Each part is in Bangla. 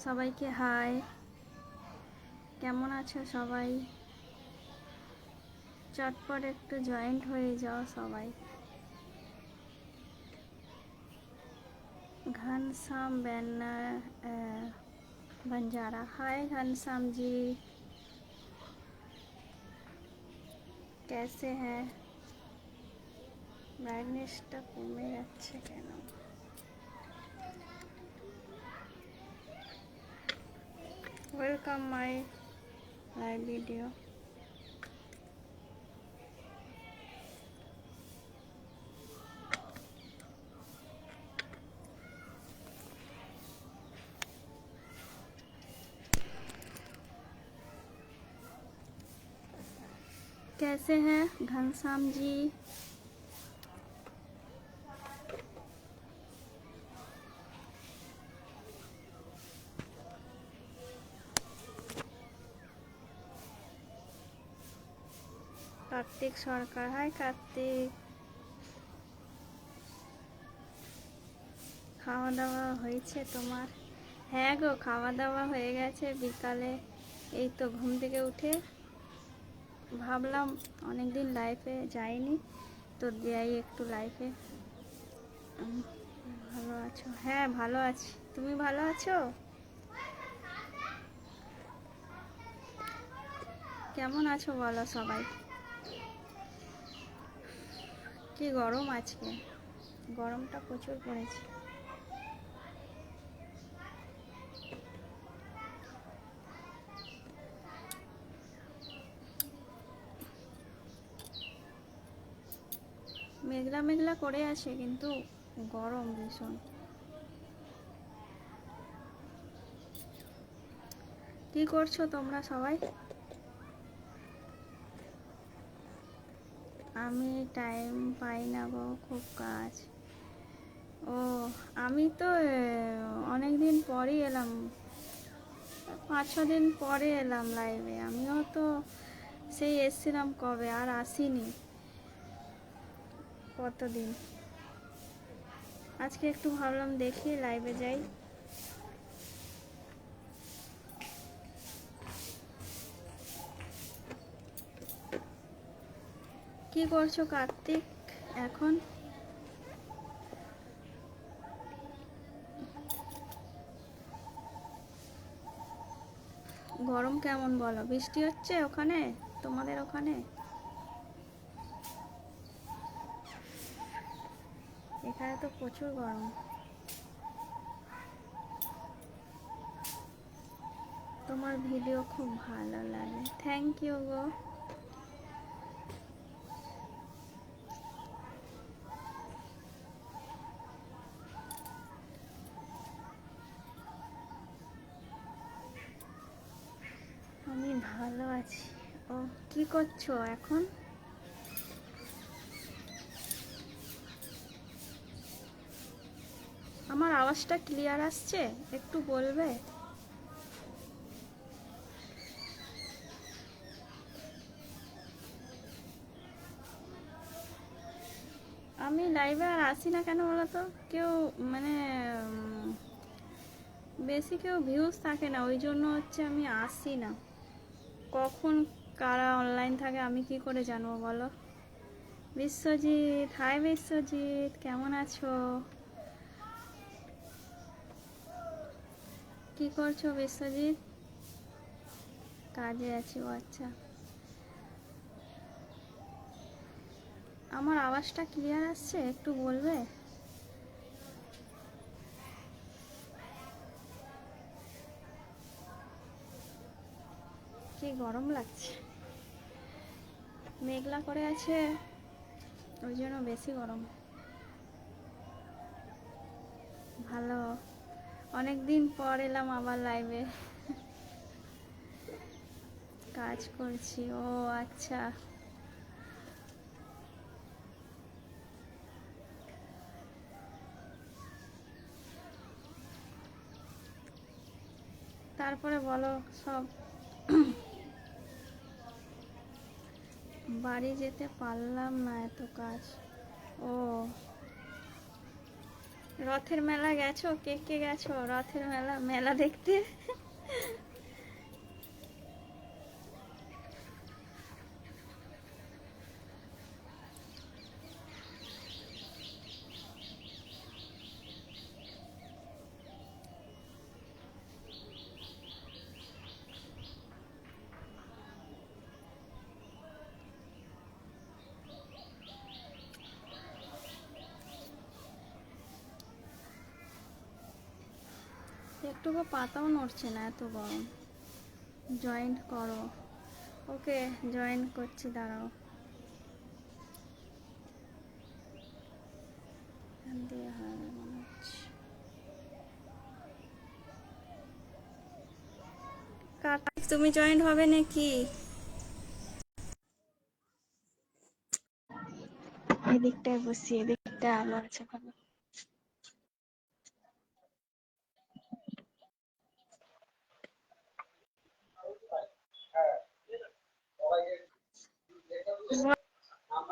সবাইকে হাই, কেমন আছো সবাই? চটপট একটু জয়েন্ট হয়ে যাও সবাই। घनश्याम बंजारा, हाय घनश्याम जी, कैसे हैं? ব্রাইটনেসটা কমে যাচ্ছে কেন? Welcome my live video. कैसे हैं घनश्याम जी? কার্তিক সরকার, হাই কার্তিক। খাওয়া দাওয়া হয়েছে তোমার? হ্যাঁ গো, খাওয়া দাওয়া হয়ে গেছে বিকালে। এই তো ঘুম থেকে উঠে ভাবলাম অনেকদিন লাইফে যাইনি, তো যাই একটু লাইফে। ভালো আছো? হ্যাঁ ভালো আছি, তুমি ভালো আছো? কেমন আছো বলো সবাই। কি গরম আজকে, গরমটা প্রচুর পড়েছে। মেঘলা মেঘলা করে আছে কিন্তু গরম ভীষণ। কি করছো তোমরা সবাই? আমি টাইম পাই না গো, খুব কাজ। ও, আমি তো অনেক দিন পরই এলাম, 5-6 দিন পরে এলাম লাইভে। আমিও তো সেই এসছিলাম কবে, আর আসিনি কতদিন। আজকে একটু ভাবলাম দেখি লাইভে যাই। কি করছো কার্তিক এখন? গরম কেমন বলো? বৃষ্টি হচ্ছে ওখানে, তোমাদের ওখানে? এখানে তো প্রচুর গরম। তোমার ভিডিও খুব ভালো লাগে, থ্যাংক ইউ গো। আমি ভালো আছি। ও, কি করছো এখন? আমার আওয়াজটা ক্লিয়ার আসছে? একটু বলবে? আমি লাইভে আর আসি না কেন বলো তো, কেউ মানে বেশি কেউ ভিউজ থাকে না, ওই জন্য হচ্ছে আমি আসি না। কখন কারা অনলাইন থাকে আমি কি করে জানবো বলো? বিশ্বজিৎ, হাই বিশ্বজিৎ, কেমন আছো? কি করছো বিশ্বজিৎ? কাজে আছি, ও আচ্ছা। আমার আওয়াজটা ক্লিয়ার আসছে? একটু বলবে? কি গরম লাগছে, মেঘলা করে আছে, ওই জন্য বেশি গরম। ভালো, অনেক দিন পর এলাম আবার লাইভে। কাজ করছি, ও আচ্ছা। তারপরে বলো সব। বাড়ি যেতে পারলাম না, এত কাজ। ও, রথের মেলা গেছো? কে কে গেছো রথের মেলা মেলা দেখতে? একটুকু পাতাও নড়ছে না, এত গরম। জয়েন্ট করো। ওকে, জয়েন করছি, দাঁড়াও। এখান দিয়ে হবে মনে হচ্ছে। কার্তিক, তুমি জয়েন্ট হবে নাকি? এদিকটায় বসি, এদিকটা আলো আছে ভালো।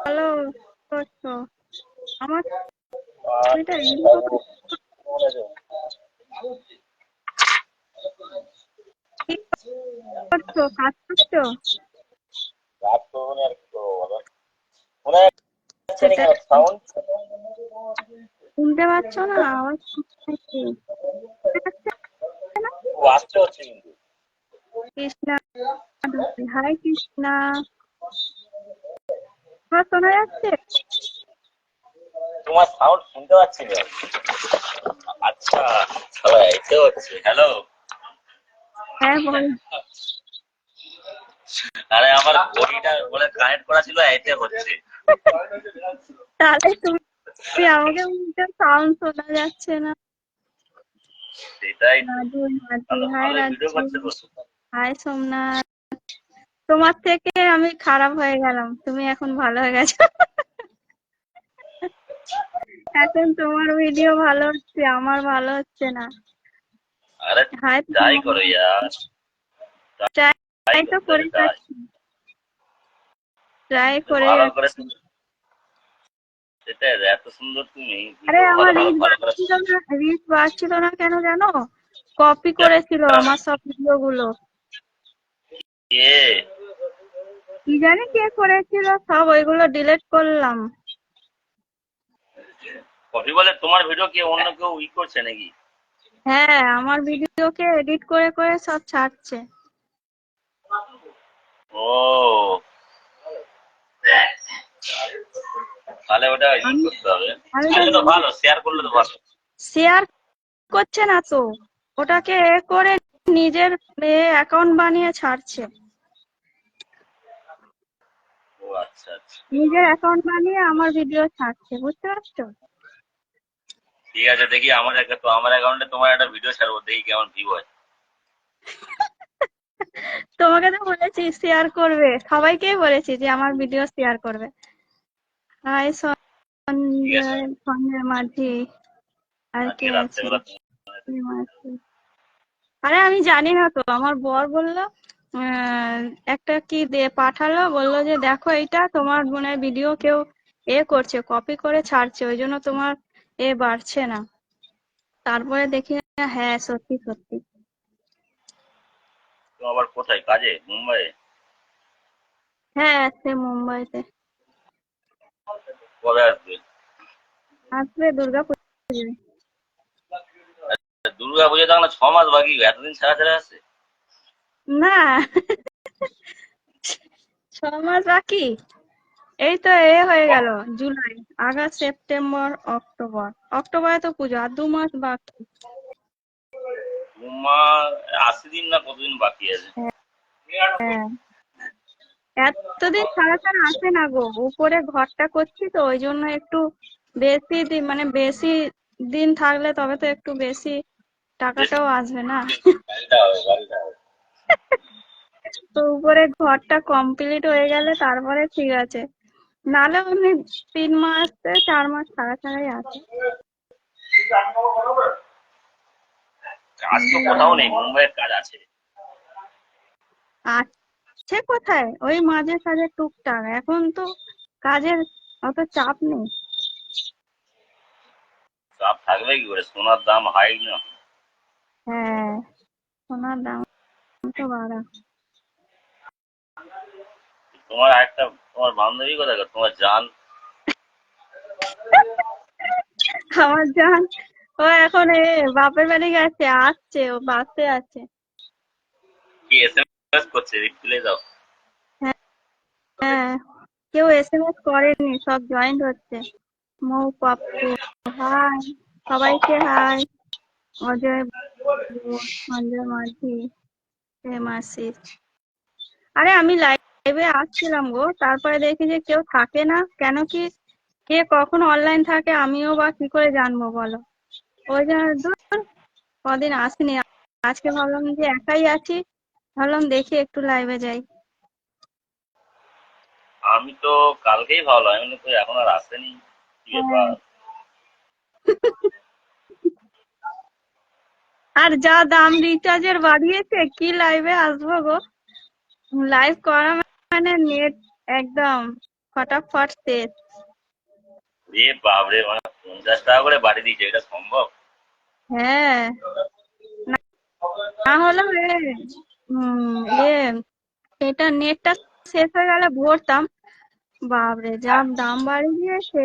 হ্যালো, করছো আমার এটা কি করছো? কাজ করছো? সেটা শুনতে পাচ্ছ না? আওয়াজ শুনতে কৃষ্ণা, হাই কৃষ্ণা, তোমার শোনা যাচ্ছে? তোমার সাউন্ড শুনতে পাচ্ছি না। আচ্ছা, সবাই এসে হচ্ছে। হ্যালো। হ্যাঁ বল। আরে আমার ঘড়িটা বলে কানেক্ট করা ছিল, এতে হচ্ছে। তাহলে তুমি আমাকে বলছো সাউন্ড শোনা যাচ্ছে না। সেটাই তো। রাজু, রাজু, ভালো হাই ভালো ভিডিও রাজু, করছে তো। হাই সোমনাথ। তোমার থেকে আমি খারাপ হয়ে গেলাম, তুমি এখন ভালো হয়ে গেছো। এখন তোমার ভিডিও ভালো হচ্ছে, আমার ভালো হচ্ছে না। আরে হাই, ট্রাই করো ইয়ার, ট্রাই ট্রাই তো করতে হবে, করে ট্রাই। যাচ্ছি, ট্রাই করে ভালো করে যাচ্ছি। সেটাই, এত সুন্দর তুমি আরে ভিডিও ভালো আমার ভালো রিচ ভালো করে। বাড়ছিল না, রিচ বাড়ছিল না কেন জানো? কপি করেছিল আমার সব ভিডিও গুলো। কে কি জানি কে করেছিল, সব ওইগুলো ডিলিট করলাম। কপি বলে? তোমার ভিডিও কি অন্য কেউ করছে নাকি? হ্যাঁ, আমার ভিডিওকে এডিট করে করে সব ছাড়ছে। ও, তাহলে ওটা আমি করতে হবে। আমি তো তাহলে তো ভালো, শেয়ার করলে তো ভালো। শেয়ার করছে না তো, ওটাকে করে নিজের অ্যাকাউন্ট বানিয়ে ছাড়ছে। ও আচ্ছা আচ্ছা, নিজের অ্যাকাউন্ট বানিয়ে আমার ভিডিও ছাড়ছে, বুঝতে পারছো? ঠিক আছে, দেখি আমার অ্যাকাউন্টে তোমার একটা ভিডিও ছাড়বো, দেখি কেমন ভিউ হয়। তোমাকে তো বলেছি শেয়ার করবে, সবাইকেই বলেছি যে আমার ভিডিও শেয়ার করবে। হাই ঠিক আছে, সঞ্জয় মাঝি, আর কে আজকে আছে? রাত্রেবেলা আরে আমি জানি না তো, আমার বর বললো আহ, একটা কি দিয়ে পাঠালো, বললো যে দেখো এইটা তোমার মনে হয় ভিডিও কেউ করছে, কপি করে ছাড়ছে, ওই জন্য তোমার বাড়ছে না। তারপরে দেখি হ্যাঁ, সত্যি সত্যি। তো আবার কোথায় কাজে? মুম্বাইয়ে? হ্যাঁ, সে মুম্বাইতে। কবে আসবে? আসবে দুর্গাপুর। দুর্গা পুজো তো এখন 6 মাস বাকি, এতদিন ছাড়া ছাড়া আসছে? না, 6 মাস বাকি। এই তো হয়ে গেল জুলাই, আগস্ট, সেপ্টেম্বর, অক্টোবর। অক্টোবরে তো পুজো, আর 2 মাস বাকি। 2 মাস, 80 দিন না কতদিন বাকি আছে? হ্যাঁ, এতদিন ছাড়া ছাড়া আসে না গো, উপরে ঘরটা করছি তো ওই জন্য একটু বেশি দিন, মানে বেশি দিন থাকলে তবে তো একটু বেশি টাকাটাও আসবে না। বাড়িটা হবে, বাড়িটা হবে। তো উপরে ঘরটা কমপ্লিট হয়ে গেলে তারপরে ঠিক আছে, নাহলে এমনি 3 মাস 4 মাস ছাড়া ছাড়াই আসে। কাজ তো কোথাও নেই, মুম্বাইয়ের কাজ আছে। আছে কোথায়, ওই মাঝে সাঝে টুকটাক, এখন তো কাজের অত চাপ নেই। চাপ থাকবে কি করে, সোনার দাম হাই না। হ্যাঁ, সোনার দাম তো বাড়া। তোমার একটা, তোমার বান্ধবী কোথায় গো? তোমার জান। আমার জান ও এখন বাপের বাড়ি গেছে, আসছে, ও বাসে আছে। কি এসএমএস করছে, রিপ্লাই দাও। হ্যাঁ, হ্যাঁ, কেউ এসএমএস করেনি, সব জয়েন্ট হচ্ছে। মৌ, পাপ্পু, হাই, সবাইকে হাই। অজয়, সঞ্জয় মাঝি, মাসি। আরে আমি লাইভে আসছিলাম গো, তারপরে দেখি যে কেউ থাকে না, কেন কি কে কখন অনলাইন থাকে আমিও বা কি করে জানবো বলো। ওই জন্য ধুর, কদিন আসিনি। আজকে ভাবলাম যে একাই আছি, ভাবলাম দেখি একটু লাইভে যাই। আমি তো কালকেই ভাবলাম, আমি বলি, কই এখন আর আসেনি, কি হ্যাঁ, ব্যাপার। আর যা দাম রিচার্জের বাড়িয়েছে, কি লাইভে আসবো গো। লাইভ করা মানে নেট একদম ফটাফট শেষ। এ বাবরে, মানে 50 টাকা করে বাড়ি দিয়েছে, এটা সম্ভব? হ্যাঁ, না না হলেও এ এটা নেটটা শেষ হয়ে গেলে ভরতাম। বাপরে যা দাম বাড়িয়ে দিয়েছে।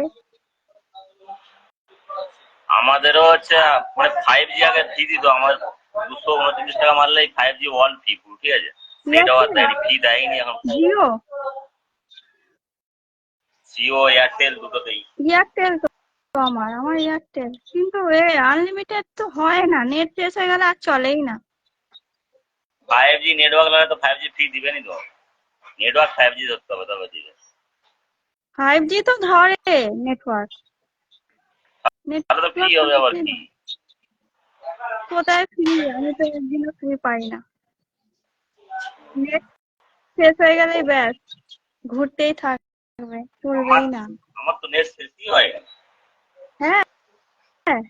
আমাদেরও হচ্ছে, মানে 5G আগে ফ্রি দিত আমার, 229 টাকা মারলেই 5G ওয়ান ফ্রি, ঠিক আছে। সেটাও আর এয়ারটেল, দেয়নি, ফ্রি দেয়নি এখন। জিও, জিও এয়ারটেল দুটোতেই। এয়ারটেল তো আমার এয়ারটেল, কিন্তু আনলিমিটেড তো হয় না, নেট শেষ হয়ে গেলে আর চলেই না। 5G নেটওয়ার্ক লাগালে তো 5G ফ্রি দিবেনি তো, নেটওয়ার্ক 5G ধরতে হবে তবে দিবে। 5G তো ধরে নেটওয়ার্ক, তাহলে তো ফ্রি নেটওয়ার্ক হবে আবার কি। কোথায় ফ্রি, আমি তো একদিনও ফ্রি পাই না। নেট শেষ হয়ে গেলেই ব্যাস, ঘুরতেই থাকবে, আমার চলবেই না। আমার তো নেট শেষই হয় না। হ্যাঁ, হ্যাঁ,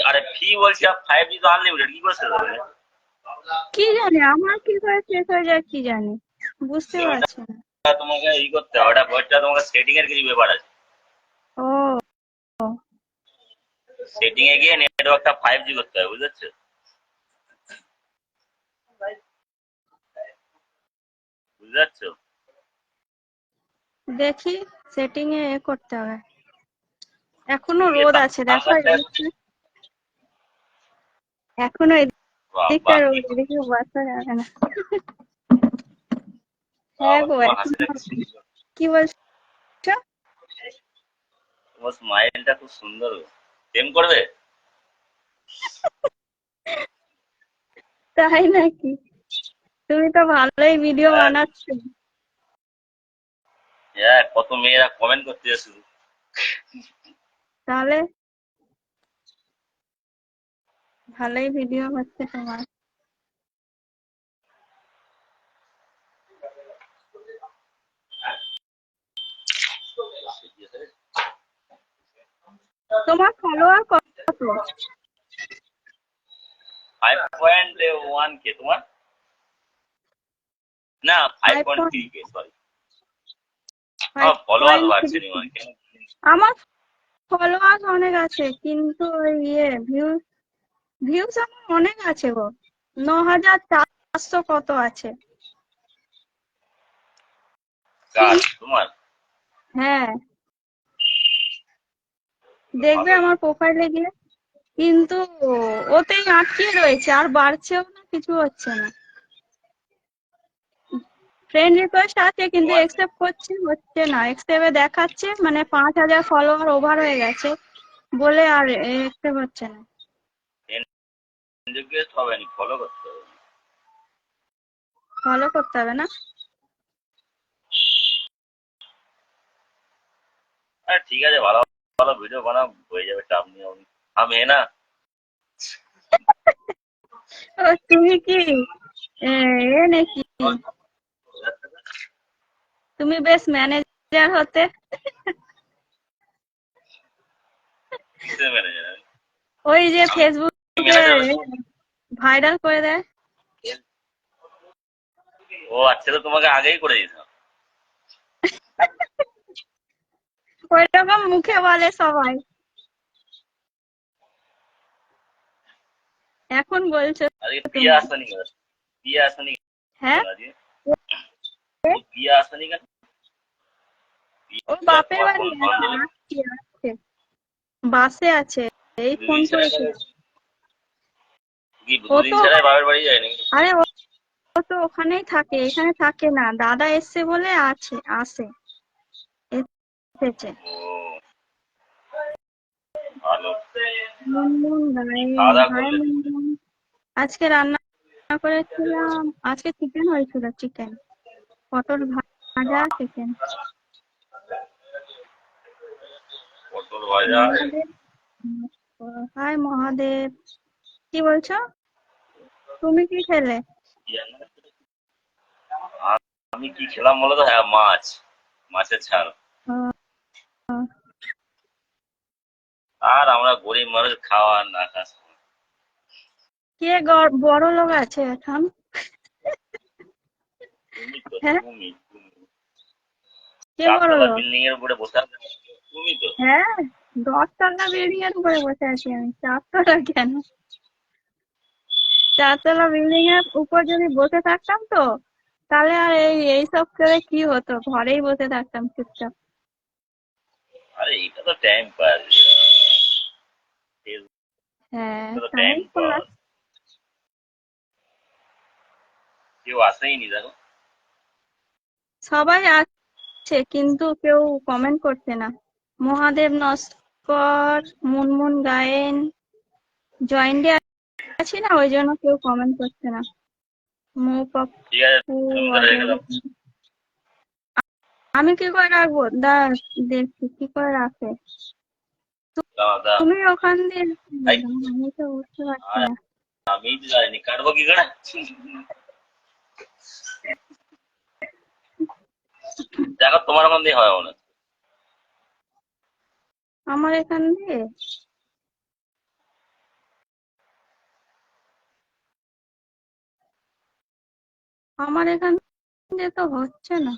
আরে ফ্রি বলছি, আর 5G তো আনলিমিটেড, কি করে শেষ হবে? কি জানি আমার কি করে শেষ হয়ে যায় কি জানি, বুঝতে ওটা পারছি না। তোমাকে করতে হবে, ওটা তোমাকে সেটিং এর কিছু ব্যাপার আছে। ও, সেটিং এ গিয়ে নেটওয়ার্কটা 5G করতে হবে, বুঝতে পারছো? বুঝতে পারছো? দেখি, সেটিং এ করতে হবে। এখনো তুমি রোদ আছে, দেখো তারকাটা, এদিকটা, এখনো এদিকটা বাবা কি, রোদ, এদিকে বসা যাবে না। হ্যাঁ বাবা গো, তোমার এখনো। হাসিটা কি সুন্দর, কি বলছো? তোমার স্মাইলটা খুব সুন্দর গো। প্রেম করবে? তাই নাকি? তুমি তো ভালোই ভিডিও হ্যাঁ, বানাচ্ছো। হ্যাঁ, কত মেয়েরা কমেন্ট করতে শুধু। তাহলে ভালোই ভিডিও হচ্ছে তোমার। তোমার ফলোয়ার কত? 5.1K তোমার, না ফাইভ 5.3K, সরি। ফাইভ আমার ফলোয়ার পয়েন্ট বাড়ছে থ্রি নি মানে কেন। আমার ফলোয়ার অনেক আছে, কিন্তু ওই ভিউজ, ভিউজ আমার অনেক আছে গো, 9,400 কত আছে। কার, কিন্তু তোমার? হ্যাঁ, দেখবে ভালো। আমার প্রোফাইলে গিয়ে, কিন্তু ওতেই আটকে রয়েছে, আর বাড়ছেও না, কিছু হচ্ছে না। ফ্রেন্ড রিকোয়েস্ট আছে কিন্তু তোমার একসেপ্ট হচ্ছে না, একসেপ্টে দেখাচ্ছে মানে 5,000 ফলোয়ার ওভার হয়ে গেছে বলে, আর একসেপ্ট হচ্ছে না। রিকোয়েস্ট হবে না, ফলো করতে হবে। ফলো করতে হবে না? আরে ঠিক আছে, ভালো ভালো ভিডিও বানাও, হয়ে যাবে, চাপ নিও নি। আমি না, ও, তুমি কি নাকি, তুমি বেশ ম্যানেজার হতে। কিসের ম্যানেজার? ওই যে আমি ফেসবুকে ম্যানেজার? ভাইরাল করে দেয়, ও আচ্ছা, তো তোমাকে আগেই করে দিতাম। ওই রকম মুখে বলে সবাই। এখন বলছো আজকে তুমি? পিয়া আসেনি কেন? পিয়া আসেনি হ্যাঁ, কেন আজকে? ও পিয়া আসেনি কেন? ও পিয়া বাপের তোমার বাড়ি কোন আছে, বান্ধবী? আছে, বাসে আছে, এই ফোন দুদিন ছাড়া করেছিল। কি ও দুদিন তো ছাড়াই ওখানে, বাপের বাড়ি যায় নাকি? আরে ও তো ওখানেই থাকে, এখানে থাকে না, দাদা এসছে বলে আছে, আসে, এসেছে। ও ভালো। মুনমুন কি গায়েন, খাওয়া দাওয়া হাই করলে? মুনমুন। আজকে রান্না করেছিলাম, আজকে চিকেন হয়েছিল, চিকেন, পটল ভাজা, চিকেন। পটল ভাজা। মহাদেব, হাই মহাদেব, কি বলছো? তুমি কি খেলে? কি রান্না? আমি কি খেলাম বলো তো? হ্যাঁ, মাছ, মাছের ঝাল। আহ, আর আমরা গরিব মানুষ, খাওয়া আর না খাওয়া সমান। কে বড় লোক আছে এখন? তুমি তো, হ্যাঁ, তুমি কে বড় চারতলা লোক? বিল্ডিং এর উপরে বসে আছো তুমি তো। হ্যাঁ, 10 তলা বিল্ডিং এর উপরে বসে আছি আমি, 4 তলা কেন? 4 তলা বিল্ডিং এর উপর যদি বসে থাকতাম তো, তাহলে আর এইসব করে কি হতো, ঘরেই বসে থাকতাম চুপচাপ। আরে এটা তো টাইম পাস, হ্যাঁ, এটা তো টাইম টাইম পাস। পাস। কেউ আসেই নি দেখো। সবাই আছে কিন্তু কেউ কমেন্ট করছে না। মহাদেব নস্কর, মুনমুন গায়েন, জয়েন্টে আছি না, ওই জন্য কেউ কমেন্ট করছে না। ঠিক আছে, মৌপপ্পু, তুমি তাহলে রেখে অজয়, দাও। আমি কি করে রাখবো? দেখছি কি করে রাখে। দাও দাও। তুমি ওখান দিয়ে আই, আমি তো বুঝতে পারছি আর না। আমি তো জানি কাটবো কি করে। দেখো তোমার ওখান দিয়ে হয় মনে হয়। আমার এখান দিয়ে, আমার এখান দিয়ে তো হচ্ছে না,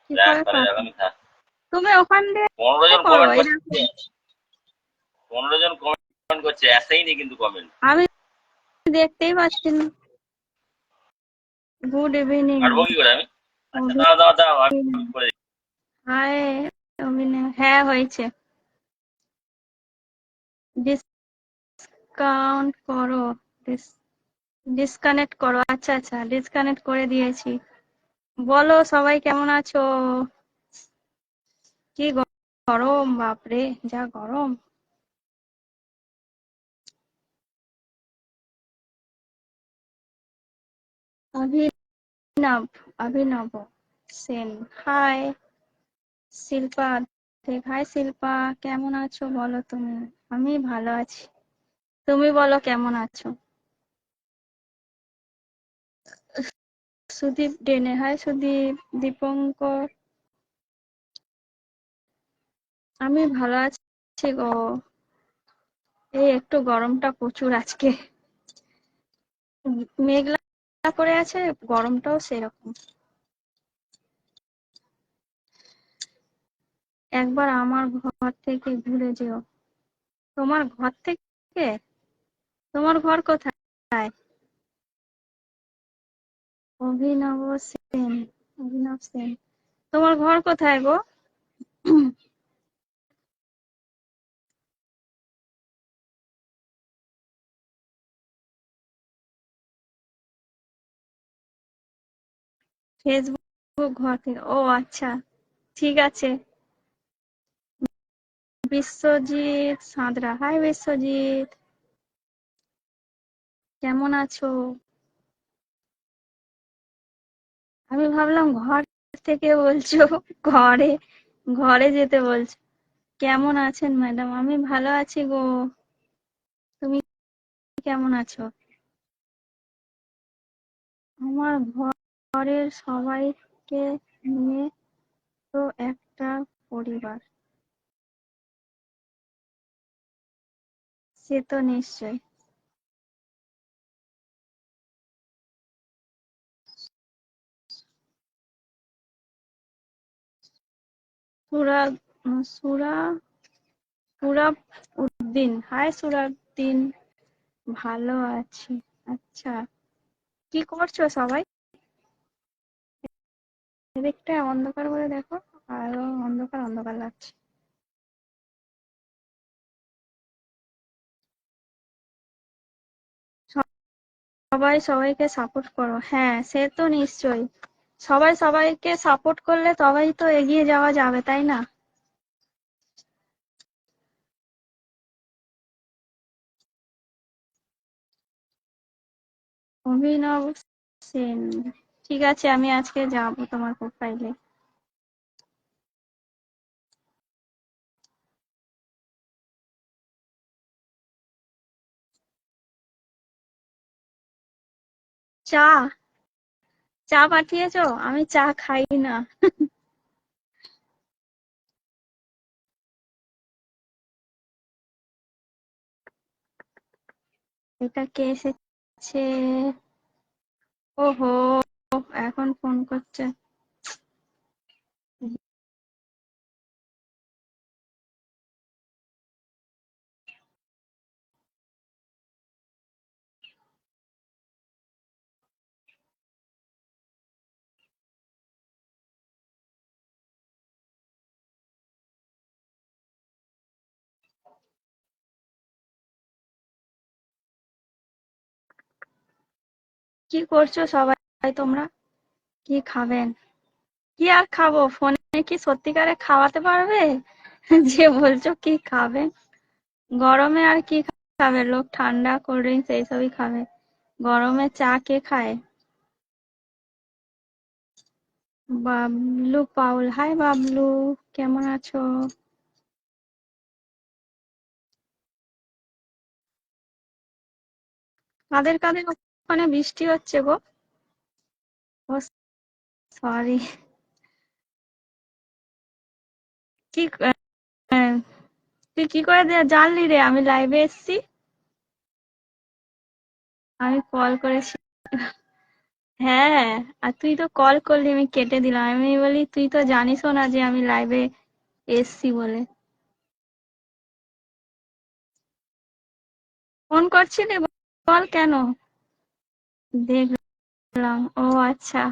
কি দেখ করে তাহলে, দেখ কাটবো? আমি থাক। তুমি ওখান দিয়ে 15 জন করো, কমেন্ট এই করছে, দেখো। 15 জন কমেন্ট করছে, আসেই নি কিন্তু কমেন্ট। আমি দেখতেই পাচ্ছি না। গুড ইভিনিং কাটবো কি করে আমি? আচ্ছা দাও দাও দাও, আমি করে দিচ্ছি। হাই অভিনয়, হ্যাঁ হয়েছে। ডিসকাউন্ট করো, ডিসকানেক্ট করো, আচ্ছা আচ্ছা, ডিসকানেক্ট করে দিয়েছি। বলো সবাই কেমন আছো? কি গরম, বাপরে যা গরম। অভিনব, অভিনব সেন, হাই শিল্পা, হাই শিল্পা, কেমন আছো বলো তুমি? আমি ভালো আছি, তুমি বলো কেমন আছো? সুদীপ ডেনে, হাই সুদীপ, দীপঙ্কর, আমি ভালো আছি গো। এই একটু গরমটা প্রচুর আজকে, মেঘলা করে আছে, গরমটাও সেরকম। একবার আমার ঘর থেকে ঘুরে যেও। তোমার ঘর থেকে? তোমার ঘর কোথায়? অভিনব সেন, অভিনব সেন, তোমার ঘর কোথায় গো? ফেসবুক ঘর থেকে, ও আচ্ছা, ঠিক আছে। বিশ্বজিৎ সাঁতরা, হাই বিশ্বজিৎ, কেমন আছো? আমি ভাবলাম ঘর থেকে বলছো, ঘরে, ঘরে যেতে বলছো। কেমন আছেন ম্যাডাম? আমি ভালো আছি গো, তুমি কেমন আছো? আমার ঘরের সবাইকে নিয়ে তো একটা পরিবার, সে তো নিশ্চয়। সুরা, সুরা, সুরাব উদ্দিন, হাই সুরাবদ্দিন, ভালো আছি। আচ্ছা, কি করছো সবাই? এদিকটা অন্ধকার করে দেখো, আরো অন্ধকার অন্ধকার লাগছে। সবাই সবাইকে সাপোর্ট করো। হ্যাঁ, সে তো নিশ্চয়ই। সবাই সবাইকে সাপোর্ট করলে তবেই তো এগিয়ে যাওয়া যাবে, তাই না? অভিনব সেন। ঠিক আছে, আমি আজকে যাব তোমার প্রোফাইলে। চা? চা পাঠিয়েছো? আমি চা খাই না। এটা কে এসেছে? ওহো, এখন ফোন করছে। কি করছো সবাই তোমরা? কি খাবেন? কি আর খাবো, ফোনে কি সত্যিকারে খাওয়াতে পারবে? যে বলছো কি খাবে? গরমে আর কি খাবে লোক? ঠান্ডা কোল্ড ড্রিঙ্কস এইসবই খাবে। গরমে চা কে খায়? বাবলু পাউল, হাই বাবলু, কেমন আছো? কাদের কাদের ওখানে বৃষ্টি হচ্ছে গো? ও, সরি। কি আহ, তুই কি করে জানলি রে আমি লাইভে এসেছি? আমি কল করেছি। হ্যাঁ, আর তুই তো কল করলি, আমি কেটে দিলাম। আমি বলি তুই তো জানিসও না যে আমি লাইভে এসছি বলে। ফোন করছিলি, বল কেন? দেখলাম। ও আচ্ছা।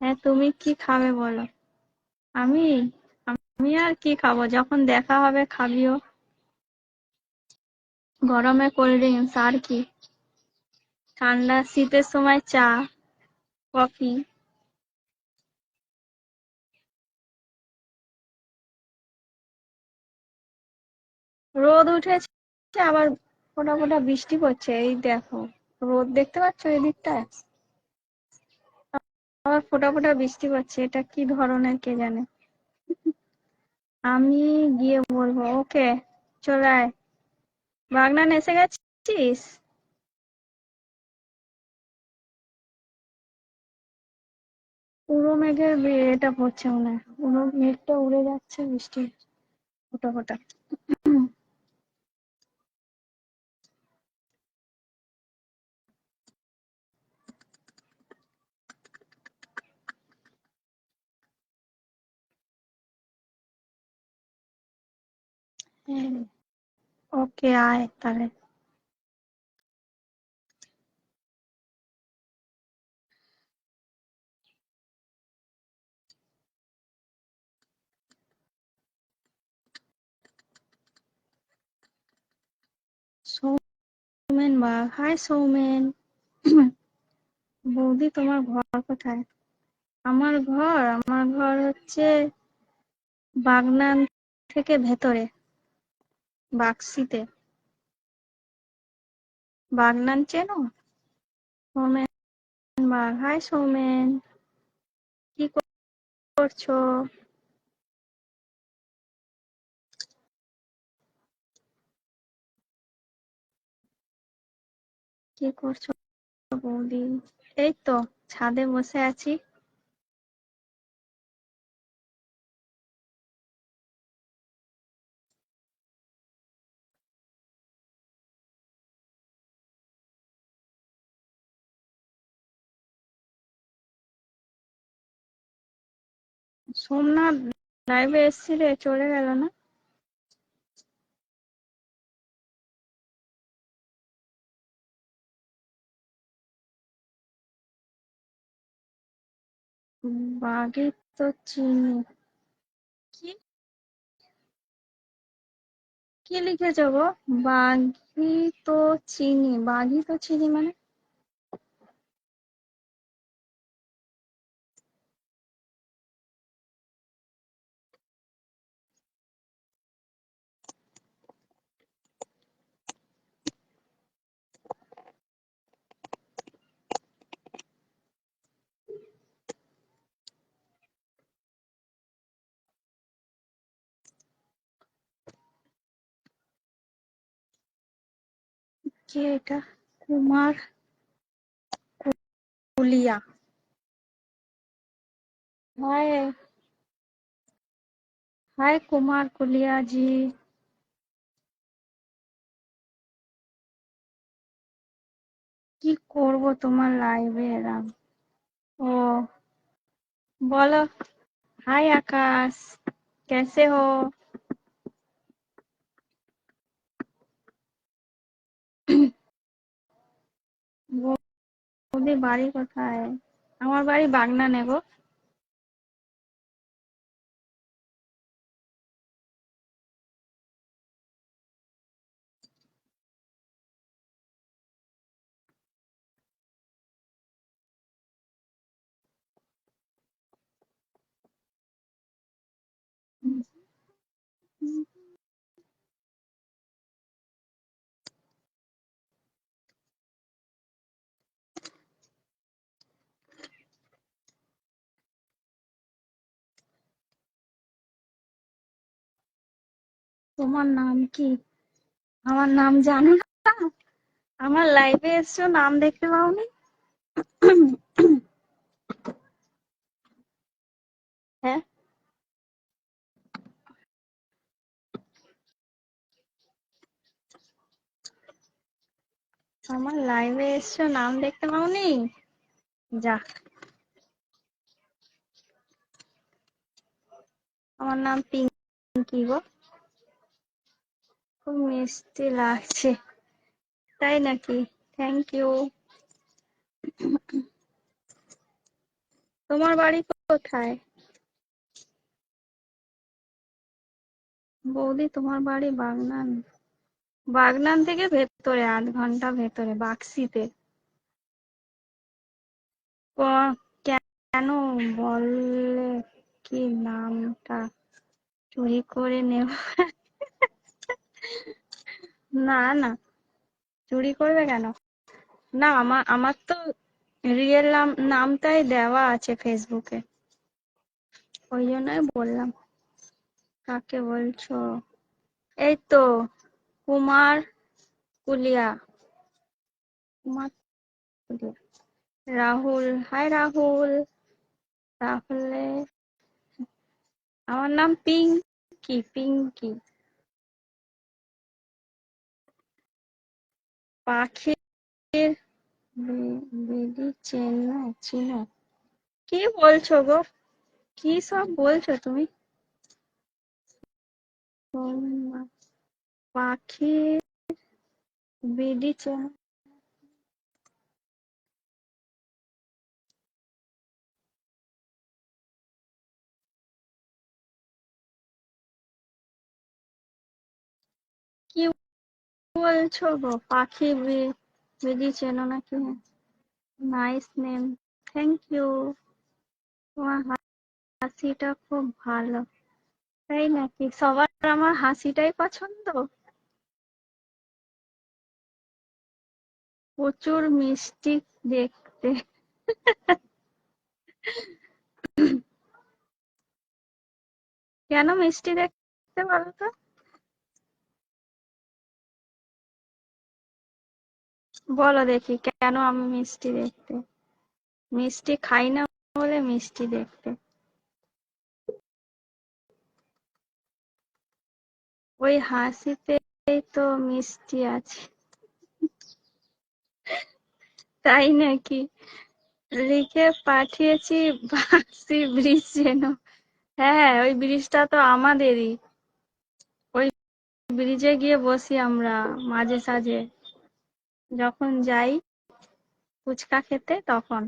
হ্যাঁ, তুমি কি খাবে বলো? আমি আমি আর কি খাবো, যখন দেখা হবে খাবিও। গরমে কোল্ড ড্রিঙ্কস আর কি। ঠান্ডা শীতের সময় চা, কফি। রোদ উঠেছে, আবার ফোটা ফোটা বৃষ্টি পড়ছে, এই দেখো। রোদ দেখতে পাচ্ছ এদিকটায়? আবার ফোটা ফোটা বৃষ্টি পড়ছে, এটা কি ধরনের কে জানে। আমি গিয়ে বলবো। ওকে, চলে আয়। বাগনান এসে গেছিস? পুরো মেঘের এটা পড়ছে মনে হয়, পুরো মেঘটা উড়ে যাচ্ছে, বৃষ্টি ফোটা ফোটা। হ্যাঁ, ওকে আয় তাহলে। সৌমেন বা, হাই সৌমেন। বৌদি, তোমার ঘর কোথায়? আমার ঘর হচ্ছে বাগনান থেকে ভেতরে, বাক্সিতে। বাগনান চেনো? সৌমেন বা, হাই সৌমেন, কি করছো? কি করছো বৌদি? এই তো ছাদে বসে আছি। সোমনাথ লাইভে এসেছিলে, চলে গেল না? বাঘই তো চিনি। কি কি লিখেছো গো? বাঘই তো চিনি, বাঘই তো চিনি মানে? কে এটা? কুমার কুলিয়া। हाय। हाय कुमार कुलिया जी। কি করব তোমার লাইভে এলাম। ও, বলো। हाय आकाश, कैसे हो? বৌদি বাড়ি কোথায়? আমার বাড়ি বাগনানে গো। তোমার নাম কি? আমার নাম জানো না? আমার লাইভে এসছো, নাম দেখতে পাওনি? হ্যাঁ, আমার লাইভে এসছো, নাম দেখতে পাওনি? যা। আমার নাম পিঙ্কি গো। খুব মিষ্টি লাগছে। তাই নাকি? Thank you. তোমার বাড়ি কোথায়? বৌদি তোমার বাড়ি বাগনান? বাগনান থেকে ভেতরে, 8 ঘন্টা ভেতরে, বাক্সিতে। কেন বললে কি নামটা চুরি করে নেব? না না, চুরি করবে কেন? না, আমার আমার তো রিয়েল নামটাই দেওয়া আছে ফেসবুকে, ওই জন্যই বললাম। কাকে বলছো? এই তো, কুমার কুলিয়া। কুমার কুলিয়া। রাহুল, হাই রাহুল। তাহলে আমার নাম পিঙ্কি, পিঙ্কি। পাখির বেবি চেনো, চিনো? কি বলছো গো? কি সব বলছো তুমি? পাখির বিডি চেনো? কি বলছো গো? পাখি বিডি চেনো নাকি? Nice name, thank you. তোমার হাসিটা খুব ভালো। তাই নাকি? সবার আমার হাসিটাই পছন্দ। প্রচুর মিষ্টি দেখতে। কেন মিষ্টি দেখতে বলো তো? বলো দেখি, কেন আমি মিষ্টি দেখতে? মিষ্টি খাই না বলে মিষ্টি দেখতে? ওই হাসিতেই তো মিষ্টি আছে। তাই নাকি? লিখে পাঠিয়েছি, বাঁশি ব্রিজ যেন। হ্যাঁ, ওই ব্রিজটা তো আমাদেরই। ওই ব্রিজে গিয়ে বসি আমরা মাঝে সাঝে, যখন যাই ফুচকা খেতে তখন।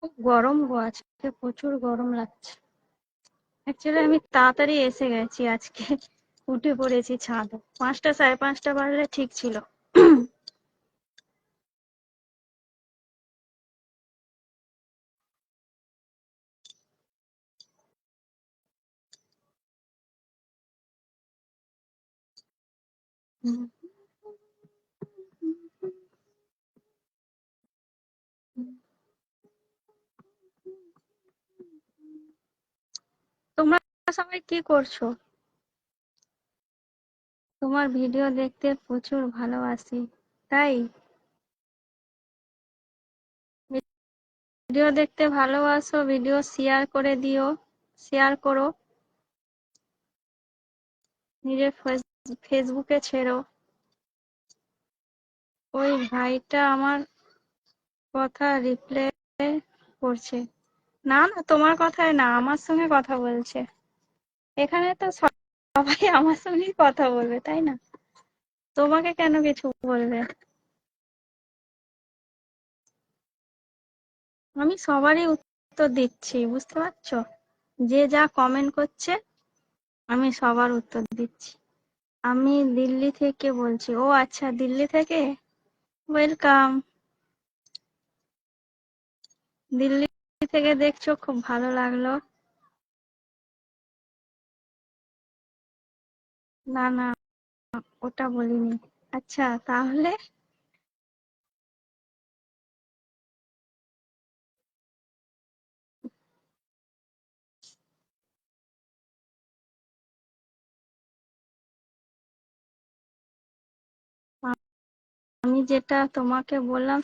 খুব গরম গো, আজকে প্রচুর গরম লাগছে। অ্যাকচুয়ালি আমি তাড়াতাড়ি এসে গেছি আজকে, উঠে পড়েছি ছাদে। 5টা 5:30 বাজলে ঠিক ছিল। তোমরা সবাই কি করছো? তোমার ভিডিও দেখতে প্রচুর ভালোবাসি। তাই ভিডিও দেখতে ভালোবাসো, ভিডিও শেয়ার করে দিও, শেয়ার করো, নিজের ফেসবুকে ছেড়ো। ওই ভাইটা আমার কথা রিপ্লাই করছে। না না, তোমার কথায় না, আমার সঙ্গে কথা বলছে। এখানে তো সবাই আমার সঙ্গেই কথা বলবে, তাই না? তোমাকে কেন কিছু বলবে? আমি সবারই উত্তর দিচ্ছি, বুঝতে পারছো? যে যা কমেন্ট করছে আমি সবার উত্তর দিচ্ছি। আমি দিল্লি থেকে বলছি। ও আচ্ছা, দিল্লি থেকে। ওয়েলকাম। দিল্লি থেকে দেখছো, খুব ভালো লাগলো। না না, ওটা বলিনি। আচ্ছা তাহলে আমি যেটা তোমাকে বললাম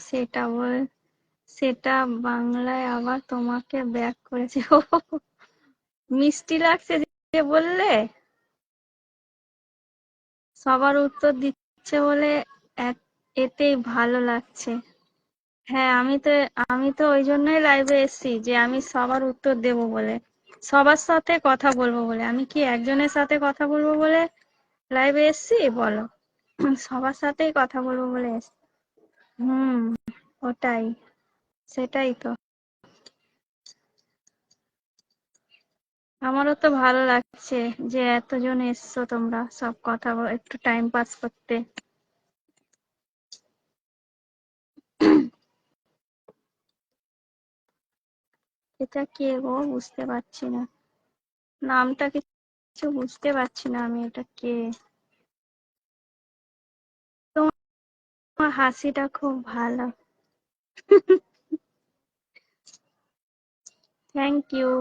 সেটা বাংলায় আবার তোমাকে ব্যাক করেছে। ও, মিষ্টি লাগছে যে বললে। সবার উত্তর দিচ্ছে বলে এতেই ভালো লাগছে। হ্যাঁ, আমি তো ওই জন্যই লাইভে এসেছি, যে আমি সবার উত্তর দেব বলে, সবার সাথে কথা বলবো বলে। আমি কি একজনের সাথে কথা বলবো বলে লাইভে এসেছি বলো? সবার সাথেই কথা বলবো বলে এসেছি। হুম, ওটাই, সেটাই তো। আমারও তো ভালো লাগছে যে এতজন এসছো তোমরা, সব কথা একটু টাইম পাস করতে। এটা কে গো, বুঝতে পারছি না নামটা, কিছু বুঝতে পারছি না আমি, এটা কে? তোমার হাসিটা খুব ভালো। Thank you.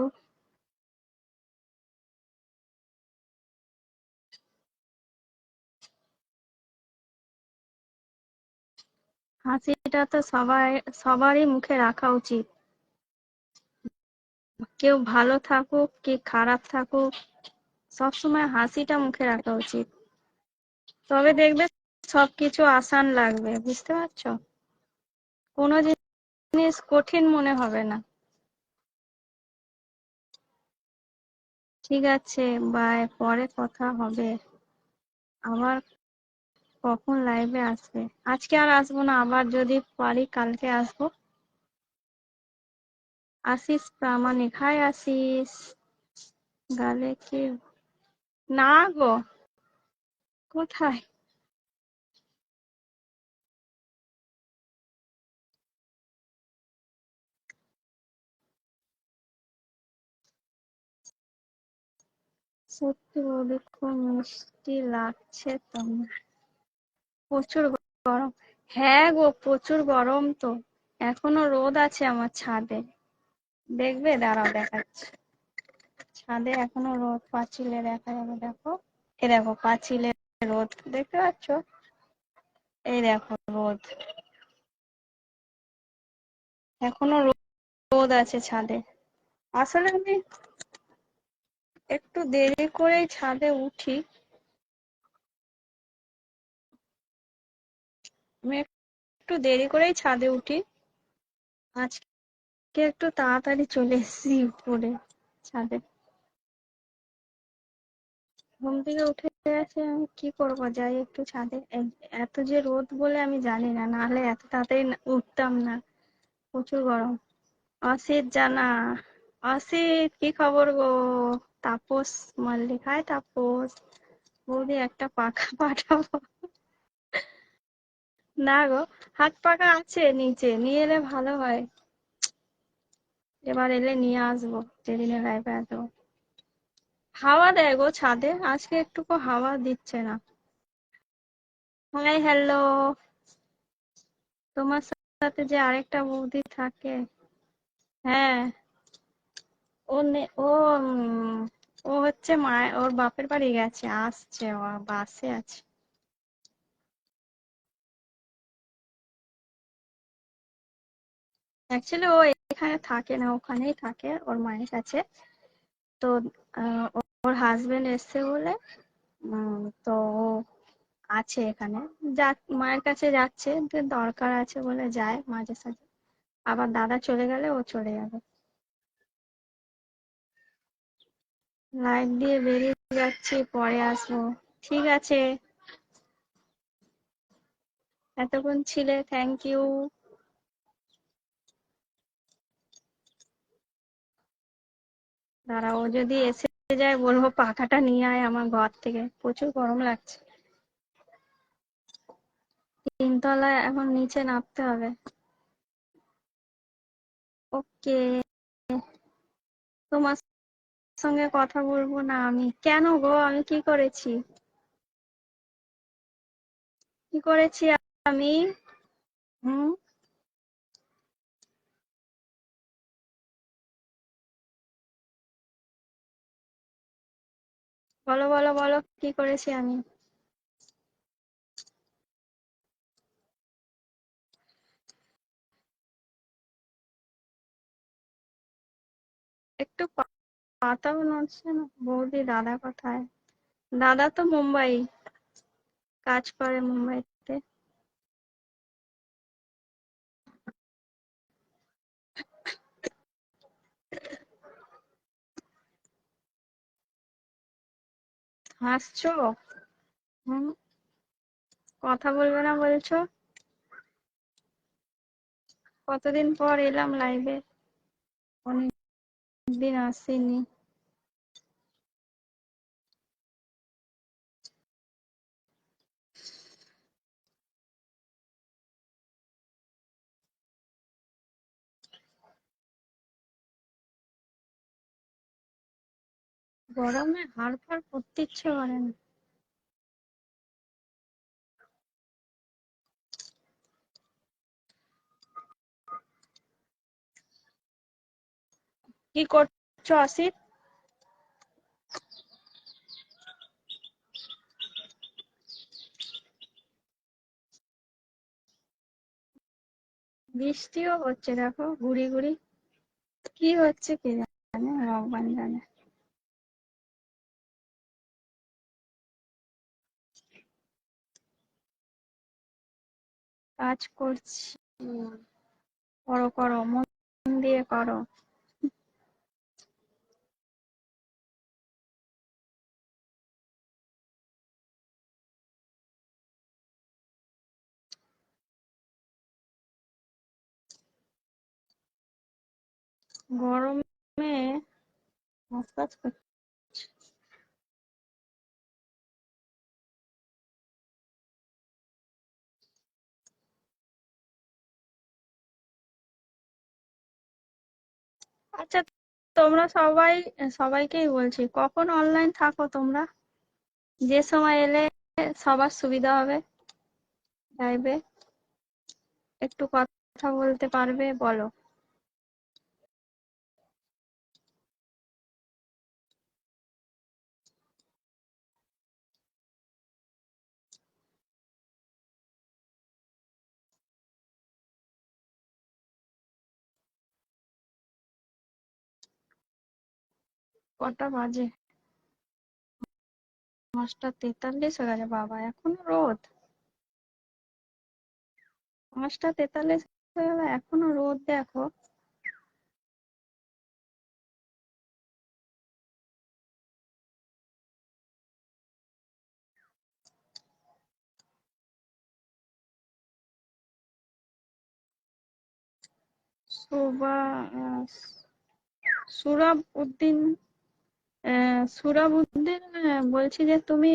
হাসিটা তো সবারই মুখে রাখা উচিত। কেউ ভালো থাকুক কি খারাপ থাকুক, সবসময় হাসিটা মুখে রাখা উচিত। তবে দেখবে সবকিছু আসান লাগবে, বুঝতে পারছো? কোনো জিনিস কঠিন মনে হবে না। ঠিক আছে, বাই, পরে কথা হবে আবার। কখন লাইভে আসবে? আজকে আর আসবো না, আবার যদি পারি কালকে আসবো। আশিস প্রামাণিক, হাই আশিস। গালে কি? না গো, কোথায়? সত্যি বৌদি, খুব মিষ্টি লাগছে তোমার। প্রচুর গরম। হ্যাঁ গো, প্রচুর গরম তো। এখনো রোদ আছে আমার ছাদে, দেখবে, দাঁড়াও দেখাচ্ছি। ছাদে এখনো রোদ, পাঁচিলে দেখা যাবে, দেখো। এই দেখো পাঁচিলে রোদ, দেখতে পাচ্ছ? এই দেখো রোদ, এখনো রোদ আছে ছাদে। আসলে একটু দেরি করেই ছাদে উঠি। আমি একটু দেরি করেই ছাদে উঠি। আজকে একটু তাড়াতাড়ি চলে এসেছি উপরে, ছাদে। ঘুম থেকে উঠে গেছে, আমি কি করব, যাই একটু ছাদে। এত যে রোদ বলে আমি জানি না, নাহলে এত তাড়াতাড়ি উঠতাম না। প্রচুর গরম। অসিত জানা। অসিত, কি খবর গো? তাপস মল্লিক, হাই তাপস। বৌদি একটা পাখা পাঠাবো। না গো, হাত পাখা আছে নিচে, নিয়ে এলে ভালো হয়। এবার এলে নিয়ে আসবো, যেদিনে লাইভে আসবো। হাওয়া দেয় গো ছাদে, আজকে একটুকু হাওয়া দিচ্ছে না। Hi hello. তোমার সাথে যে আরেকটা বৌদি থাকে। হ্যাঁ। ও ও হচ্ছে ওর বাপের বাড়ি গেছে, আসছে, ও বাসে আছে। অ্যাকচুয়ালি ও এখানে থাকে না, ওখানেই থাকে ওর মায়ের কাছে। তো ওর হাজবেন্ড এসছে বলে তো ও আছে এখানে। যা, মায়ের কাছে যাচ্ছে, যে দরকার আছে বলে যায় মাঝে সাঝে। আবার দাদা চলে গেলে ও চলে যাবে। লাইট দিয়ে বেরিয়ে যাচ্ছি, পরে আসবো। ঠিক আছে, এতক্ষণ ছিলে, থ্যাংক ইউ। দাঁড়াও, ও যদি এসে যায় বলবো পাখাটা নিয়ে আয় আমার ঘর থেকে, প্রচুর গরম লাগছে। তিনতলায়, এখন নিচে নামতে হবে। ওকে। তোমার সঙ্গে কথা বলবো না আমি? কেন গো, আমি কি করেছি? কি করেছি আমি? হুম। বলো বলো বলো, কি করেছি আমি? একটু পাতাও নড়ছে না। বৌদি দাদা কোথায়? দাদা তো মুম্বাই, কাজ করে মুম্বাইতে। হাসছো? হুম। কথা বলবে না বলছো? কতদিন পর এলাম লাইভে, অনেকদিন আসিনি। গরমে হাড় ফাড় পড়তে ইচ্ছে করে না। কি করছো অসিত? বৃষ্টিও হচ্ছে দেখো, গুড়ি গুড়ি। কি হচ্ছে কে জানে, ভগবান জানে। কাজ করছি। করো করো, মন দিয়ে করো। গরমে কাজ করছি। আচ্ছা, তোমরা সবাই, সবাইকেই বলছি, কখন অনলাইন থাকো তোমরা? যে সময় এলে সবার সুবিধা হবে লাইভে, একটু কথা বলতে পারবে, বলো। কটা বাজে? 5:43 হয়ে গেছে বাবা, এখনো রোদ? 5:43 হয়ে গেল, এখনো রোদ দেখো। সুবা সুরাব উদ্দিন সুরাব উদ্দিন, বলছি যে তুমি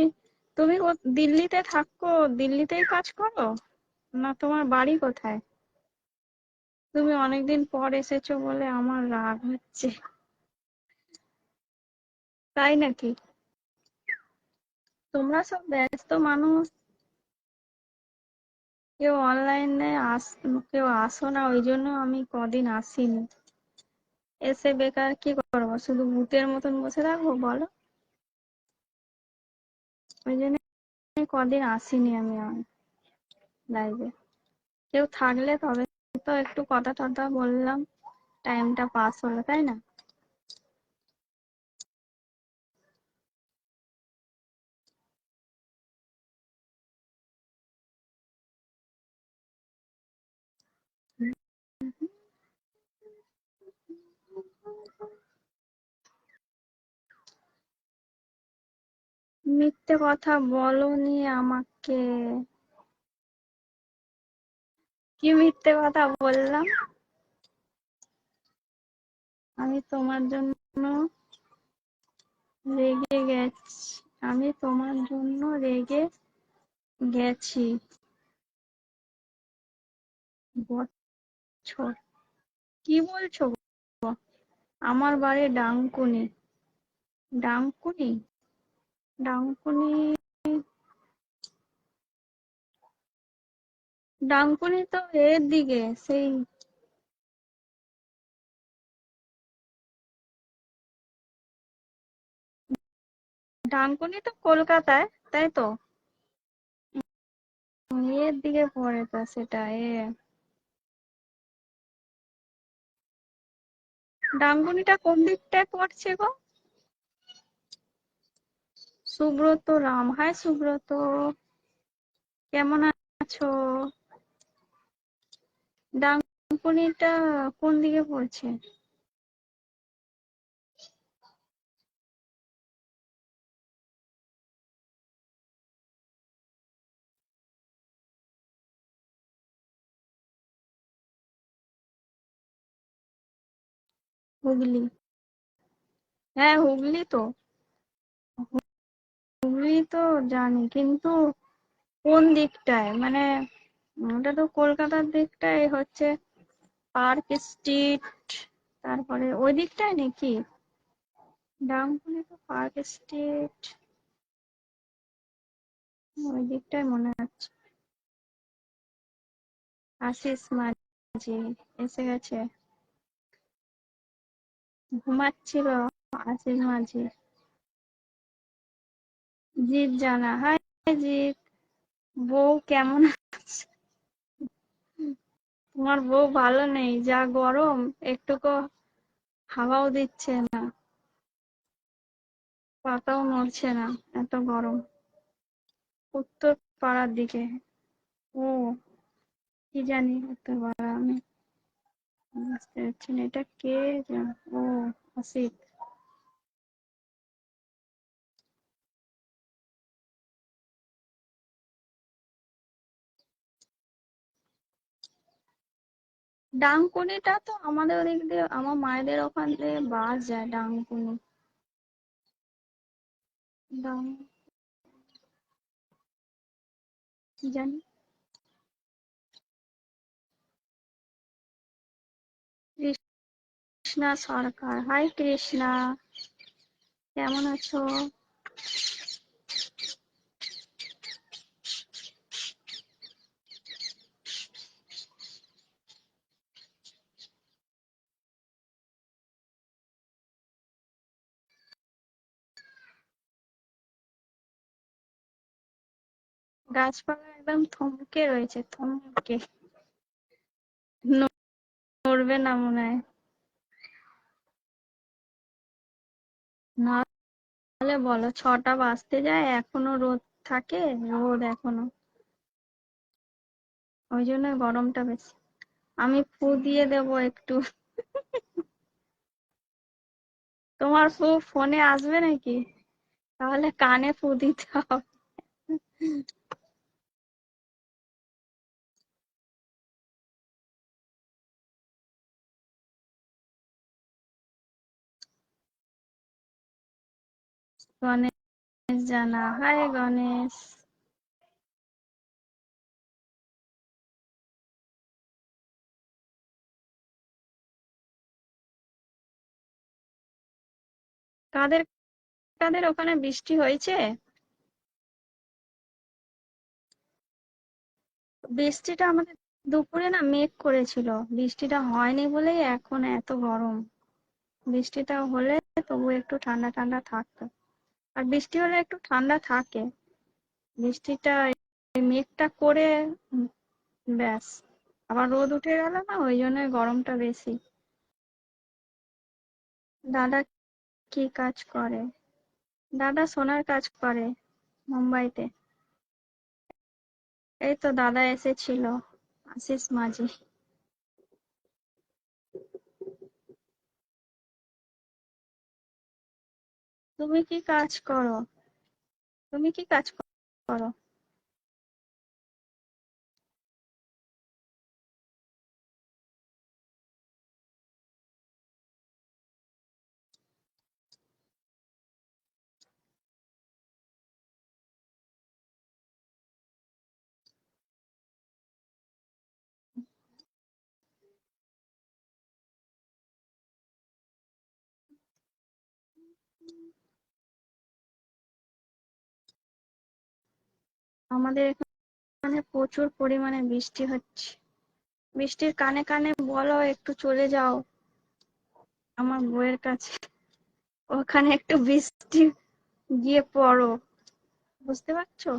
তুমি দিল্লিতে থাকো, দিল্লিতেই কাজ করো, না তোমার বাড়ি কোথায়? তুমি অনেকদিন পর এসেছো বলে আমার রাগ হচ্ছে। তাই নাকি? তোমরা সব ব্যস্ত মানুষ, কেউ অনলাইনে কেউ আসো না, ওই জন্য আমি কদিন আসিনি। এসে বেকার কি করবো, শুধু ভূতের মতন বসে থাকবো বলো? ওই জন্য কদিন আসিনি আমি লাইভে। কেউ থাকলে তবে তো একটু কথা টথা বললাম, টাইমটা পাস হলো, তাই না? মিথ্যে কথা বলনি আমাকে। কি মিথ্যে কথা বললাম? আমি তোমার জন্য রেগে গেছি, আমি তোমার জন্য রেগে গেছি বছর। কি বলছো গো? আমার বাড়ি ডাংকুনি। ডাংকুনি? ডাংকুনি? ডাংকুনি তো এর দিকে, সেই ডাংকুনি তো কলকাতায়, তাই তো? এর দিকে পড়ে তো সেটা ডাংকুনিটা কোন দিকটায় পড়ছে গো? সুব্রত রাম, হাই সুব্রত, কেমন আছো? ডাংকুনিটা কোন দিকে পড়ছে? হুগলি? হ্যাঁ হুগলি তো, হুগলি তো জানি, কিন্তু কোন দিকটায় মানে? ওটা তো কলকাতার দিকটায় হচ্ছে, পার্ক স্ট্রিট, তারপরে ওই দিকটায় নাকি? ডানকুনি তো পার্ক স্ট্রিট, ওই দিকটায় মনে হচ্ছে। আশিস মাঝি এসে গেছে, ঘুমাচ্ছিল আশিস মাঝি। জিৎ জানা, হাই জিৎ, বউ কেমন আছে? তোমার বউ ভালো নেই, যা গরম, একটুকু হাওয়াও দিচ্ছে না, পাতাও নড়ছে না, এত গরম। উত্তর পাড়ার দিকে? ও, কি জানি উত্তর পাড়া, আমি বুঝতে পারছি না এটা কে। ও, আসিফ। ডাংকুনিটা তো আমাদের ওদিক দিয়ে, আমার মায়েদের ওখান দিয়ে বাস যায় ডাংকুনি। ডাং, কি জানি। কৃষ্ণা সরকার, হাই কৃষ্ণা, কেমন আছো? গাছপালা একদম থমকে রয়েছে, থমকে, নড়বে না মনে হয়। না হলে বলো, 6টা বাজতে যায় এখনো রোদ থাকে, রোদ এখনো, ওই জন্য গরমটা বেশি। আমি ফু দিয়ে দেবো একটু। তোমার ফু ফোনে আসবে নাকি? তাহলে কানে ফু দিতে হবে। গণেশ জানা, হাই গণেশ। কাদের কাদের ওখানে বৃষ্টি হয়েছে? বৃষ্টিটা আমাদের দুপুরে না মেঘ করেছিল, বৃষ্টিটা হয়নি বলেই এখন এত গরম। বৃষ্টিটা হলে তবু একটু ঠান্ডা ঠান্ডা থাকতো। আর বৃষ্টি হলে একটু ঠান্ডা থাকে। বৃষ্টিটা এই মেঘটা করে উম, ব্যাস আবার রোদ উঠে গেল না, ওই জন্য গরমটা বেশি। দাদা কি কাজ করে? দাদা সোনার কাজ করে মুম্বাইতে। এই তো দাদা এসেছিল, আশিস মাঝি। তুমি কি কাজ করো? তুমি কি কাজ করো? আমাদের এখানে প্রচুর পরিমাণে বৃষ্টি হচ্ছে। বৃষ্টির কানে কানে বলো একটু চলে যাও আমার বউয়ের কাছে, ওখানে একটু বৃষ্টি গিয়ে পড়ো। বুঝতে পারছো?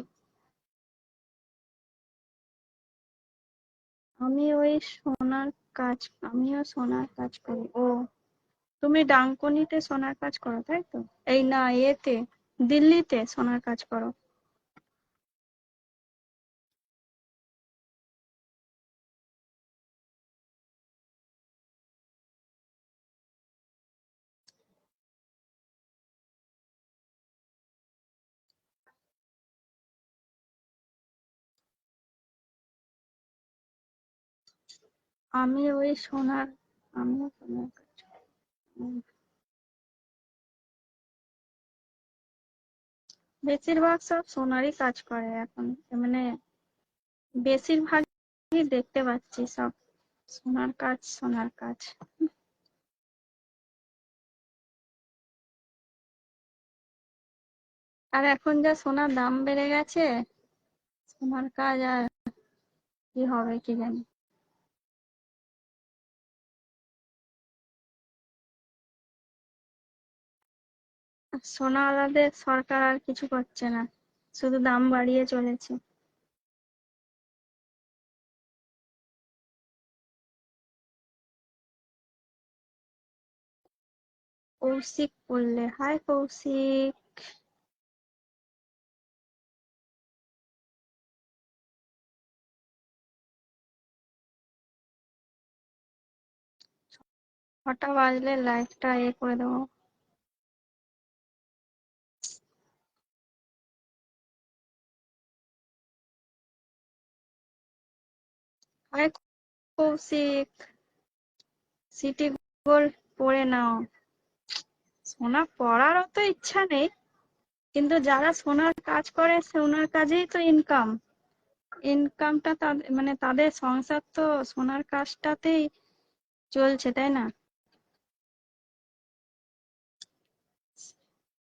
আমি ওই সোনার কাজ, আমিও সোনার কাজ করি। ও, তুমি ডাংকনিতে সোনার কাজ করো তাই তো? এই না, এতে দিল্লিতে সোনার কাজ করো। আমি ওই সোনার, আমিও সোনার কাজ করি। উম, বেশিরভাগ সব সোনারই কাজ করে এখন, মানে বেশিরভাগই দেখতে পাচ্ছি সব সোনার কাজ, সোনার কাজ। আর এখন যা সোনার দাম বেড়ে গেছে, সোনার কাজ আর কি হবে কি জানি। সোনাওয়ালাদের সরকার আর কিছু করছে না, শুধু দাম বাড়িয়ে চলেছে। কৌশিক বললে, হাই কৌশিক। ছটা বাজলে লাইটটা করে দেবো। হাই কৌশিক, সিটি গোল্ড পরে নাও। সোনা পরার অত ইচ্ছা নেই, কিন্তু যারা সোনার কাজ করে সোনার কাজেই তো ইনকাম। ইনকামটা তাদের, মানে তাদের সংসার তো সোনার কাজটাতেই চলছে, তাই না?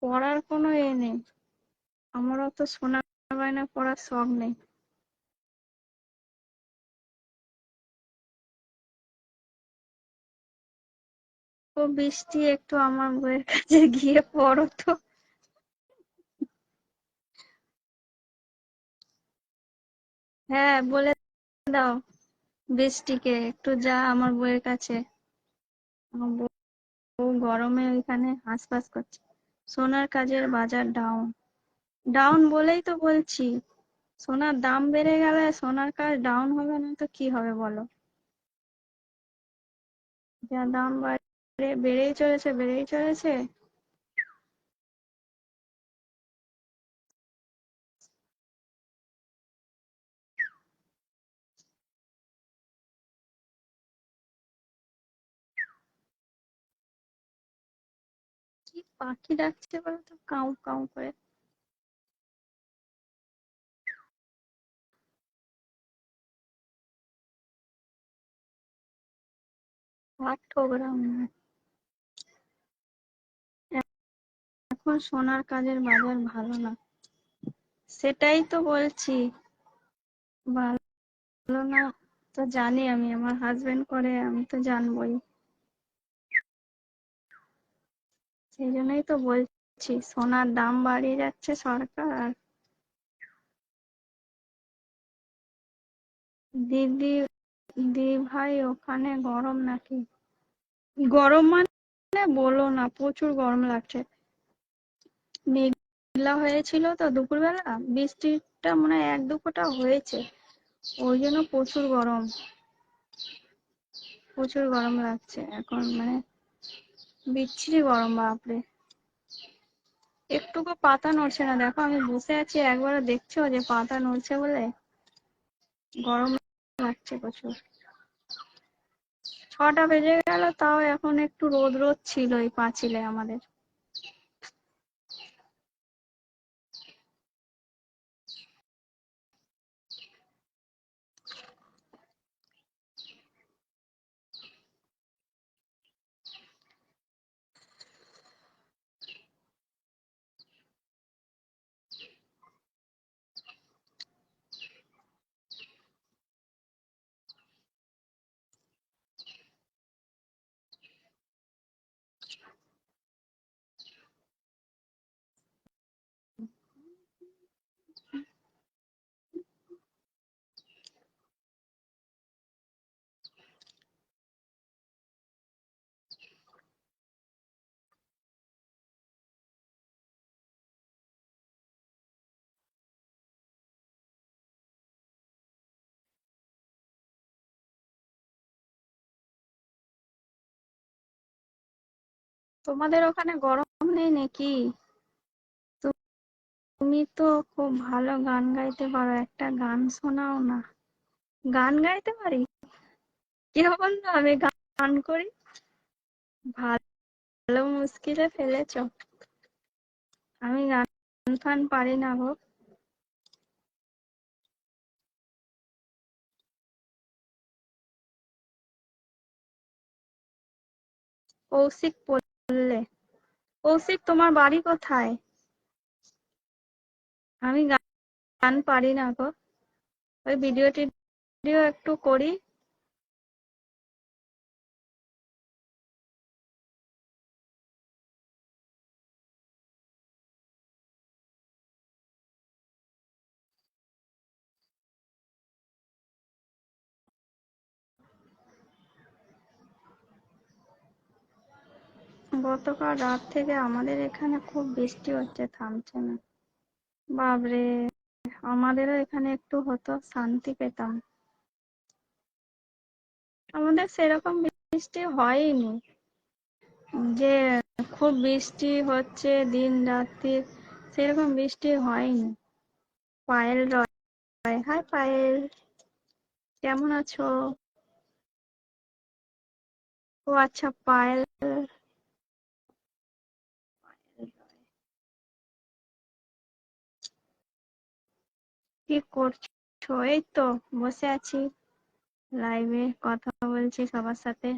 পড়ার কোনো নেই, আমারও তো সোনা গয়না পরার শখ নেই। ও বৃষ্টি, একটু আমার বউয়ের কাছে গিয়ে পড়ো তো। হ্যাঁ, বলে দাও বৃষ্টিকে একটু যা আমার বউয়ের কাছে। আমার বউ গরমে ওইখানে হাঁসফাঁস করছে। সোনার কাজের বাজার ডাউন। ডাউন বলেই তো বলছি, সোনার দাম বেড়ে গেলে সোনার কাজ ডাউন হবে না তো কি হবে বলো? যা দাম বেড়েই চলেছে, বেড়েই চলেছে। কি পাখি ডাকছে বলো তো, কাউ কাউ করে। আর ঠোকরা মনে হয়। এখন সোনার কাজের বাজার ভালো না, সেটাই তো বলছি। ভালো না তো জানি, আমি আমার হাজবেন্ড করে, আমি তো জানবোই। সেই জন্যই তো বলছি, সোনার দাম বাড়িয়ে যাচ্ছে সরকার। আর দিদি, দি ভাই ওখানে গরম নাকি? গরম মানে বলো না, প্রচুর গরম লাগছে। মেঘলা হয়েছিল তো দুপুরবেলা, বৃষ্টিটা মনে হয় এক দু ফোঁটা হয়েছে, ওই জন্য প্রচুর গরম, প্রচুর গরম লাগছে এখন, মানে বিচ্ছিরি গরম, বাপরে। একটুকু পাতা নড়ছে না, দেখো আমি বসে আছি, একবারও দেখছো যে পাতা নড়ছে বলে? গরম লাগছে প্রচুর। 6টা বেজে গেল, তাও এখন একটু রোদ রোদ ছিল এই পাঁচিলে আমাদের। তোমাদের ওখানে গরম নেই নাকি? তুমি তো খুব ভালো গান গাইতে পারো, একটা গান শোনাও না। গান গাইতে পারি? কে বললো আমি গান করি? ভালো মুশকিলে ফেলেছো। আমি গান ফান পারি না গো। কৌশিক বললে? কৌশিক, তোমার বাড়ি কোথায়? আমি গান পারি না গো, ওই ভিডিও টিডিও একটু করি। গতকাল রাত থেকে আমাদের এখানে খুব বৃষ্টি হচ্ছে, থামছে না। বাপরে, আমাদেরও এখানে একটু হতো শান্তি পেতাম। আমাদের সেরকম বৃষ্টি হয়নি যে খুব বৃষ্টি হচ্ছে দিন রাত্রি, সেরকম বৃষ্টি হয়নি। পায়েল রয়, হাই পায়েল, কেমন আছো? ও আচ্ছা, পায়েল। কি করছো? এই তো বসে আছি, লাইভে কথা বলছি সবার সাথে।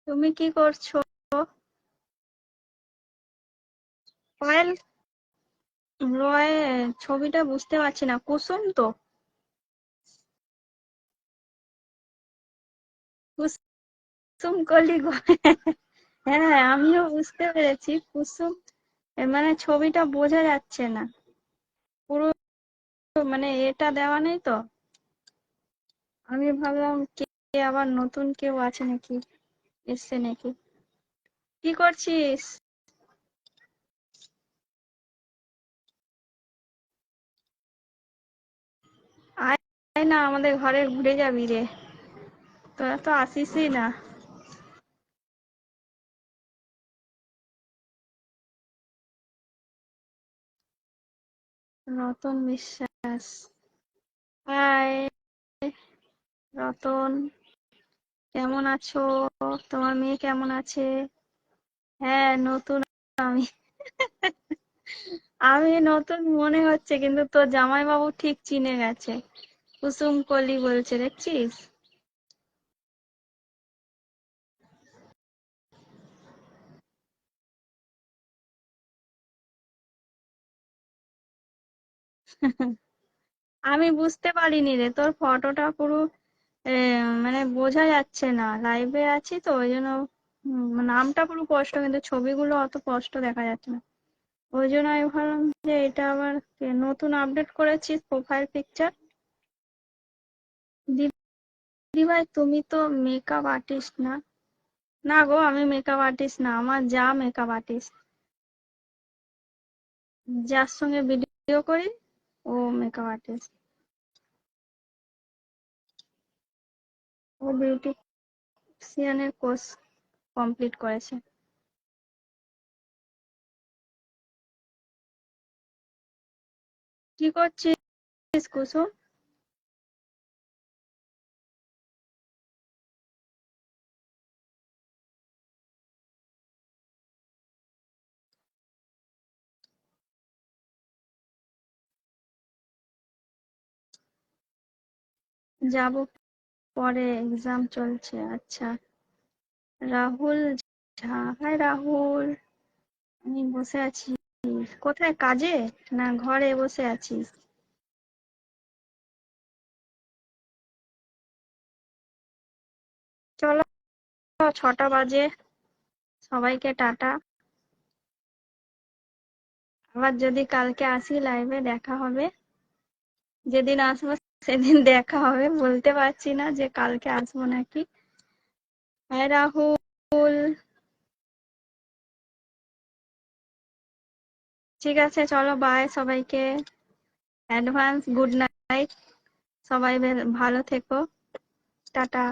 তুমি কি করছো? পায়েল রয়, ছবিটা বুঝতে পারছি না, কুসুম তো? কুসুম কলি গো। হ্যাঁ, আমিও বুঝতে পেরেছি কুসুম, মানে ছবিটা বোঝা যাচ্ছে না পুরো, মানে এটা দেওয়া নেই তো। আমি ভাবলাম কে আবার নতুন কেউ আছে নাকি, এসছে নাকি। কি করছিস? আয়, আয় না, আমাদের ঘরে ঘুরে যাবি রে। তোরা তো আসিসই না। রতন বিশ্বাস, হাই রতন, কেমন আছো? তোমার মেয়ে কেমন আছে? হ্যাঁ নতুন আমি। আমি নতুন মনে হচ্ছে, কিন্তু তোর জামাইবাবু ঠিক চিনে গেছে। কুসুম কলি বলছে, দেখছিস? আমি বুঝতে পারিনি রে, তোর ফটোটা পুরো মানে বোঝা যাচ্ছে না, লাইভে আছি তো ওই জন্য। নামটা পুরো স্পষ্ট, কিন্তু ছবিগুলো অত স্পষ্ট দেখা যাচ্ছে না। ওই জন্য আমি ভাবলাম যে এটা আবার নতুন আপডেট করেছিস প্রোফাইল পিকচার। দিদি ভাই, তুমি তো মেকআপ আর্টিস্ট না? না গো, আমি মেকআপ আর্টিস্ট না, আমার যা মেকআপ আর্টিস্ট। যার সঙ্গে ভিডিও করি ও মেকআপ আর্টিস্ট। ও বিউটিশিয়ানের কোর্স কমপ্লিট করেছে। কি করছিস কুসুম? যাব, পরে এক্সাম চলছে। আচ্ছা। রাহুল ঝা, হাই রাহুল। আমি বসে আছি। কোথায়, কাজে না ঘরে বসে আছিস? চলো, 6টা বাজে, সবাইকে টাটা। আবার যদি কালকে আসি লাইভে দেখা হবে। যেদিন আসবো সেদিন দেখা হবে, বলতে পারছি না যে কালকে আসবো নাকি। হাই রাহুল। ঠিক আছে, চলো, বাই সবাইকে। Advance good night. সবাই ভালো থেকো। টাটা।